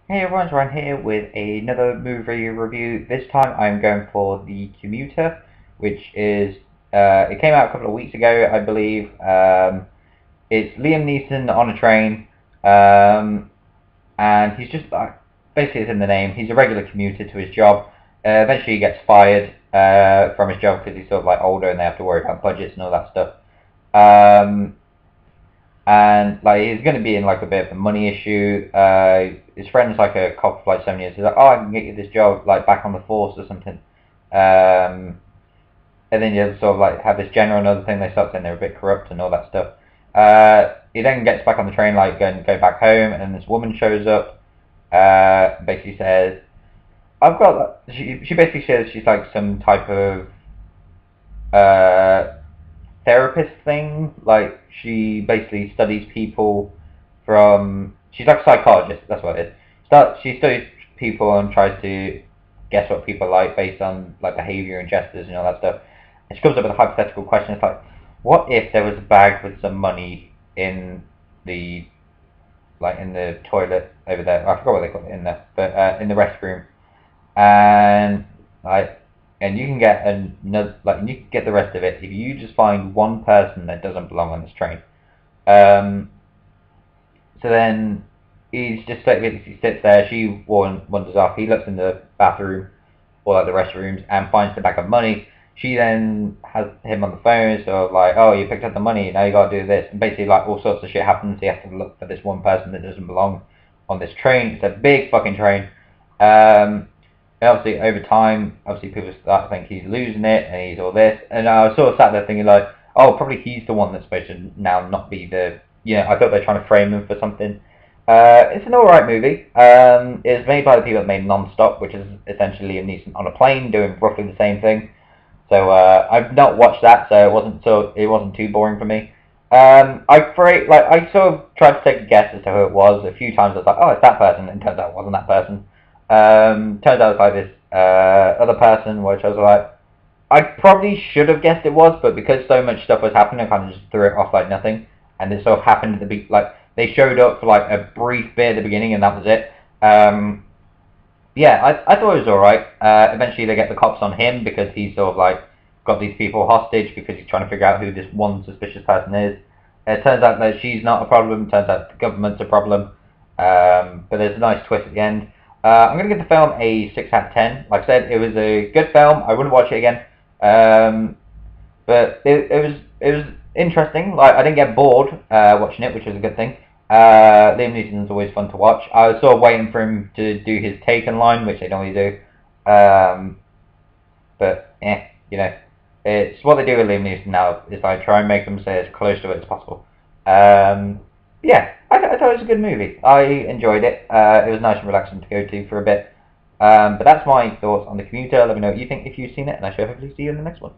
Hey everyone, it's Ryan here with another movie review. This time I'm going for The Commuter, which is, it came out a couple of weeks ago, I believe. It's Liam Neeson on a train, and he's just, basically it's in the name, he's a regular commuter to his job. Eventually he gets fired from his job because he's sort of like older and they have to worry about budgets and all that stuff. Um, and like he's going to be in like a bit of a money issue. His friend's like a cop for like 7 years. He's like, oh, I can get you this job like back on the force or something. And then you sort of like have this general and other thing. They start saying they're a bit corrupt and all that stuff. He then gets back on the train, like go back home, and then this woman shows up. Basically says, I've got. She basically says she's like some type of uh therapist thing. Like she basically studies people from. She's like a psychologist. That's what it is. She studies people and tries to guess what people like based on like behavior and gestures and all that stuff. And she comes up with a hypothetical question. It's like, what if there was a bag with some money in the in the toilet over there? I forgot what they call it in there, but in the restroom, and like and you can get another, you can get the rest of it if you just find one person that doesn't belong on this train. Um, so then he's just like, he sits there. She wanders off. He looks in the bathroom or like the restrooms and finds the bag of money. She then has him on the phone, so like, oh, you picked up the money. Now you got to do this, and basically like all sorts of shit happens. He has to look for this one person that doesn't belong on this train. It's a big fucking train. And obviously, over time, obviously people start to think he's losing it and he's all this. And I was sort of sat there thinking like, oh, probably he's the one that's supposed to now not be the. I thought they were trying to frame him for something. It's an alright movie. It's made by the people that made Non-Stop, which is essentially Liam Neeson on a plane doing roughly the same thing. So I've not watched that, so it wasn't too boring for me. I sort of tried to take a guess as to who it was. A few times I was like, oh, it's that person, and it turns out it wasn't that person. Turns out it's like this other person, which I was like, I probably should have guessed it was, but because so much stuff was happening, I kind of just threw it off like nothing. And it sort of happened at the they showed up for like a brief bit at the beginning, and that was it. Yeah, I thought it was alright. Eventually they get the cops on him because he's sort of like got these people hostage because he's trying to figure out who this one suspicious person is. It turns out that she's not a problem. It turns out the government's a problem. But there's a nice twist at the end. I'm going to give the film a 6 out of 10. Like I said, it was a good film. I wouldn't watch it again. But it was interesting. Like I didn't get bored watching it, which was a good thing. Liam Neeson's always fun to watch. I was sort of waiting for him to do his Taken line, which they normally do. But it's what they do with Liam Neeson now. Is like try and make them say as close to it as possible. Yeah, I thought it was a good movie. I enjoyed it. It was nice and relaxing to go to for a bit. But that's my thoughts on The Commuter. Let me know what you think if you've seen it, and I shall hopefully see you in the next one.